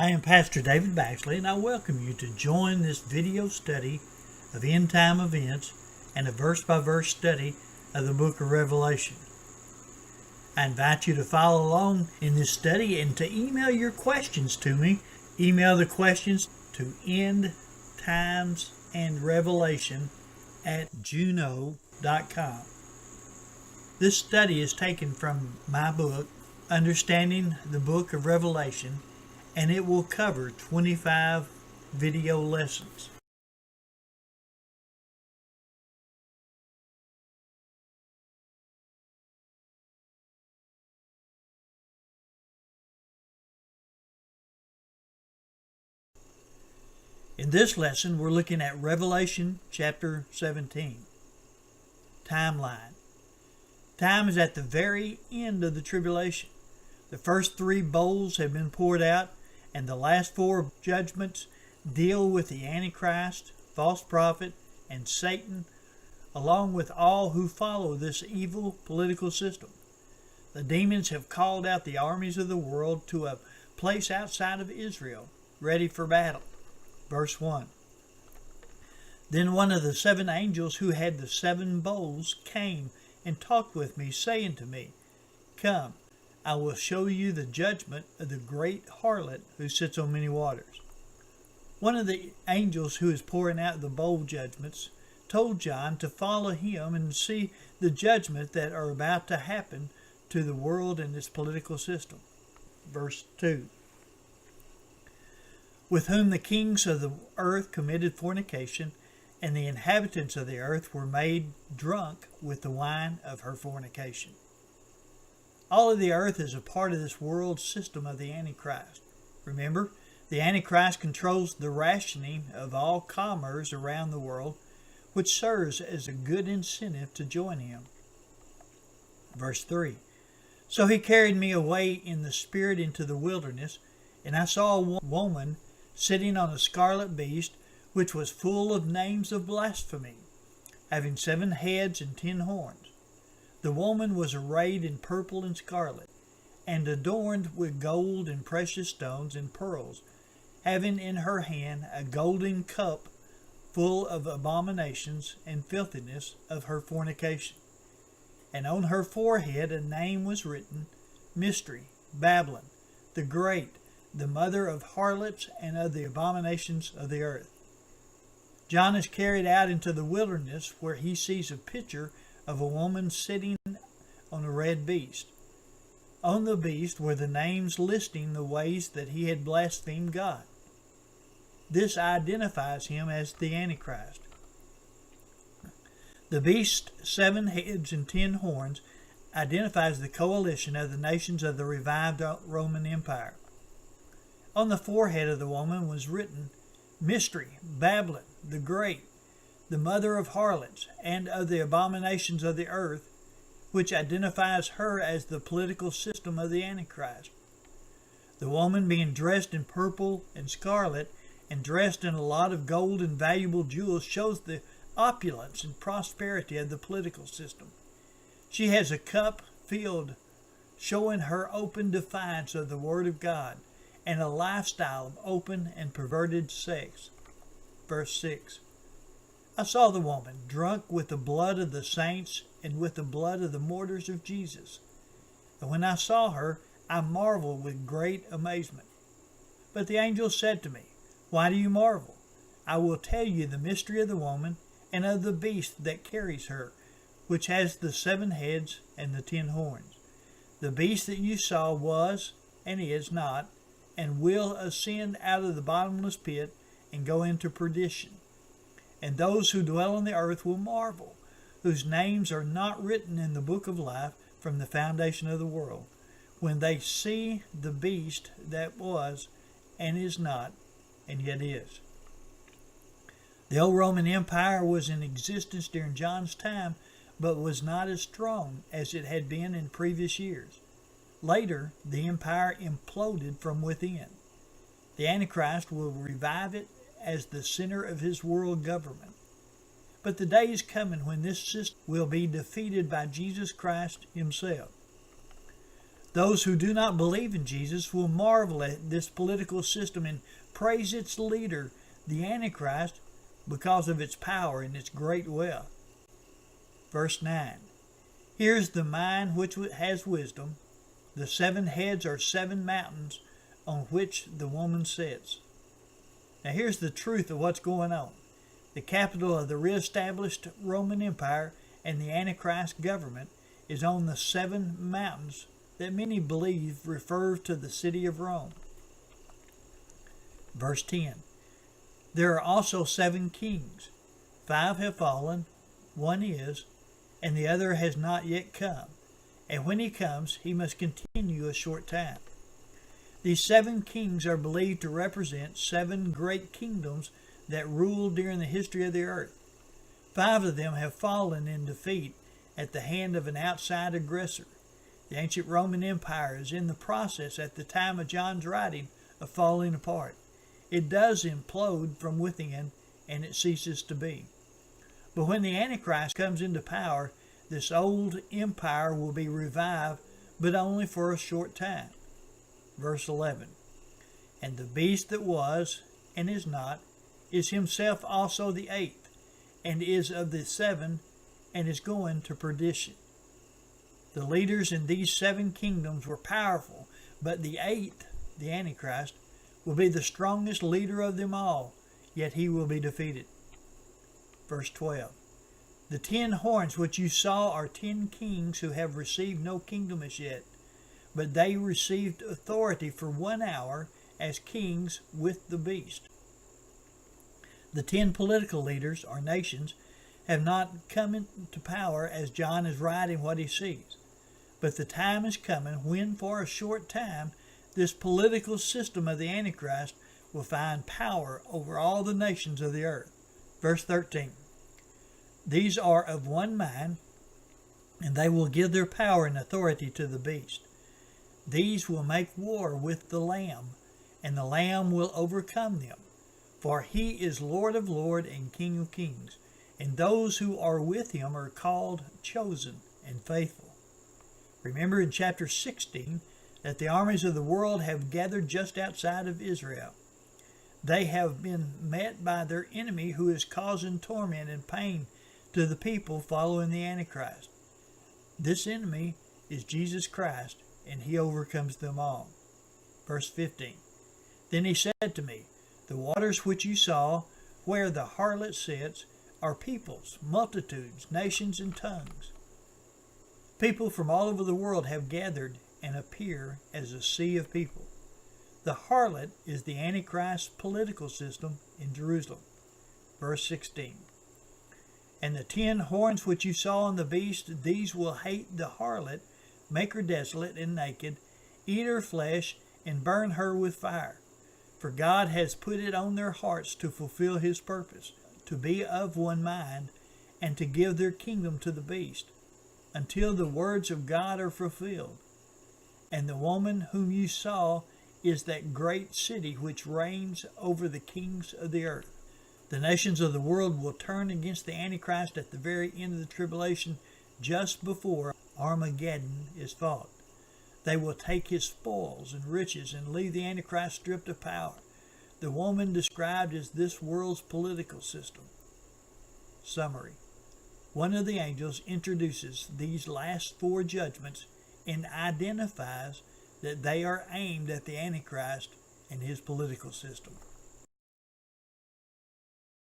I am Pastor David Baxley, and I welcome you to join this video study of end time events and a verse-by-verse study of the book of Revelation. I invite you to follow along in this study and to email your questions to me. Email the questions to endtimesandrevelation@juno.com. This study is taken from my book, Understanding the Book of Revelation, and it will cover 25 video lessons. In this lesson, we're looking at Revelation chapter 17. Timeline. Time is at the very end of the tribulation. The first 3 bowls have been poured out, and the last 4 judgments deal with the Antichrist, false prophet, and Satan, along with all who follow this evil political system. The demons have called out the armies of the world to a place outside of Israel, ready for battle. Verse 1. Then one of the 7 angels who had the 7 bowls came and talked with me, saying to me, "Come, I will show you the judgment of the great harlot who sits on many waters." One of the angels who is pouring out the bowl judgments told John to follow him and see the judgment that are about to happen to the world and its political system. Verse 2. With whom the kings of the earth committed fornication, and the inhabitants of the earth were made drunk with the wine of her fornication. All of the earth is a part of this world system of the Antichrist. Remember, the Antichrist controls the rationing of all commerce around the world, which serves as a good incentive to join him. Verse 3. So he carried me away in the spirit into the wilderness, and I saw a woman sitting on a scarlet beast, which was full of names of blasphemy, having 7 heads and 10 horns. The woman was arrayed in purple and scarlet, and adorned with gold and precious stones and pearls, having in her hand a golden cup full of abominations and filthiness of her fornication. And on her forehead a name was written, Mystery, Babylon, the Great, the mother of harlots and of the abominations of the earth. John is carried out into the wilderness, where he sees a picture of a woman sitting on a red beast. On the beast were the names listing the ways that he had blasphemed God. This identifies him as the Antichrist. The beast's 7 heads and 10 horns identifies the coalition of the nations of the revived Roman Empire. On the forehead of the woman was written, Mystery, Babylon, the Great, the mother of harlots and of the abominations of the earth, which identifies her as the political system of the Antichrist. The woman, being dressed in purple and scarlet and dressed in a lot of gold and valuable jewels, shows the opulence and prosperity of the political system. She has a cup filled, showing her open defiance of the Word of God and a lifestyle of open and perverted sex. Verse 6. I saw the woman drunk with the blood of the saints and with the blood of the martyrs of Jesus. And when I saw her, I marveled with great amazement. But the angel said to me, Why do you marvel? I will tell you the mystery of the woman and of the beast that carries her, which has the 7 heads and the 10 horns. The beast that you saw was, and is not, and will ascend out of the bottomless pit and go into perdition. And those who dwell on the earth will marvel, whose names are not written in the book of life from the foundation of the world, when they see the beast that was, and is not, and yet is. The old Roman Empire was in existence during John's time, but was not as strong as it had been in previous years. Later, the empire imploded from within. The Antichrist will revive it as the center of his world government. But the day is coming when this system will be defeated by Jesus Christ himself. Those who do not believe in Jesus will marvel at this political system and praise its leader, the Antichrist, because of its power and its great wealth. Verse 9. Here's the mind which has wisdom. The 7 heads are 7 mountains on which the woman sits. Now here's the truth of what's going on. The capital of the reestablished Roman Empire and the Antichrist government is on the 7 mountains that many believe refer to the city of Rome. Verse 10. There are also 7 kings. 5 have fallen, 1 is, and the other has not yet come. And when he comes, he must continue a short time. These 7 kings are believed to represent 7 great kingdoms that ruled during the history of the earth. 5 of them have fallen in defeat at the hand of an outside aggressor. The ancient Roman Empire is in the process at the time of John's writing of falling apart. It does implode from within, and it ceases to be. But when the Antichrist comes into power, this old empire will be revived, but only for a short time. Verse 11. And the beast that was and is not is himself also the 8th, and is of the 7, and is going to perdition. The leaders in these 7 kingdoms were powerful, but the 8th, the Antichrist, will be the strongest leader of them all, yet he will be defeated. Verse 12. The 10 horns which you saw are 10 kings who have received no kingdom as yet, but they received authority for 1 hour as kings with the beast. The 10 political leaders, or nations, have not come into power as John is writing what he sees. But the time is coming when, for a short time, this political system of the Antichrist will find power over all the nations of the earth. Verse 13. These are of one mind, and they will give their power and authority to the beast. These will make war with the Lamb, and the Lamb will overcome them. For he is Lord of lords and King of kings, and those who are with him are called chosen and faithful. Remember in chapter 16 that the armies of the world have gathered just outside of Israel. They have been met by their enemy who is causing torment and pain to the people following the Antichrist. This enemy is Jesus Christ, and he overcomes them all. Verse 15. Then he said to me, the waters which you saw, where the harlot sits, are peoples, multitudes, nations, and tongues. People from all over the world have gathered and appear as a sea of people. The harlot is the Antichrist's political system in Jerusalem. Verse 16. And the 10 horns which you saw on the beast, these will hate the harlot, make her desolate and naked, eat her flesh, and burn her with fire. For God has put it on their hearts to fulfill his purpose, to be of one mind, and to give their kingdom to the beast, until the words of God are fulfilled. And the woman whom you saw is that great city which reigns over the kings of the earth. The nations of the world will turn against the Antichrist at the very end of the tribulation, just before Armageddon is fought. They will take his spoils and riches and leave the Antichrist stripped of power. The woman described as this world's political system. Summary. One of the angels introduces these last 4 judgments and identifies that they are aimed at the Antichrist and his political system.